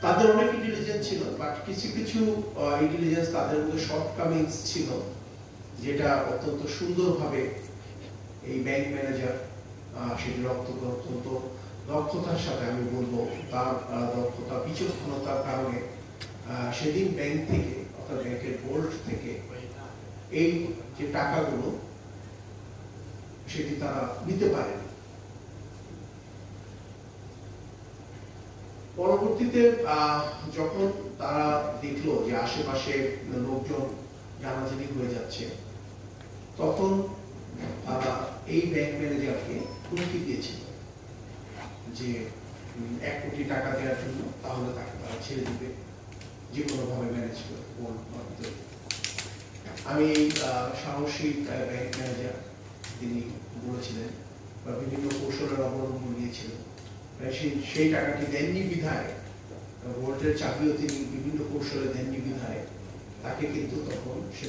তাদের অনেক ইন্টেলিজেন্স ছিল, বাট কিছু কিছু ইন্টেলিজেন্স তাদের মধ্যে শর্টকামিংস ছিল, যেটা অত্যন্ত সুন্দরভাবে এই ব্যাংক ম্যানেজার সেটি অত্যন্ত দক্ষতার সাথে, আমি বলবো তার দক্ষতা বিচক্ষণতার কারণে সেদিন ব্যাংক থেকে অর্থাৎ ব্যাংকের বোর্ড থেকে এই যে টাকাগুলো সেটি তারা নিতে পারে। পরবর্তীতে যখন তারা দেখলো যে আশেপাশে লোকজন জানাজানি হয়ে যাচ্ছে, তখন তারা এই ব্যাংক ম্যানেজারকে হুমকি দিয়েছিল যে 1 কোটি টাকা দেওয়ার জন্য, তাহলে তাকে তারা ছেড়ে দিবে যে কোনো ভাবে ম্যানেজ করে। আমি এই সাহসী ব্যাংক ম্যানেজার তিনি বলেছিলেন বা বিভিন্ন কৌশলের অবলম্বন নিয়েছিলেন, সেই টাকাটি দেননি বিধায়, বোর্ডের চাবিও তিনি বিভিন্ন কৌশলে দেননি বিধায় তাকে কিন্তু তখন সে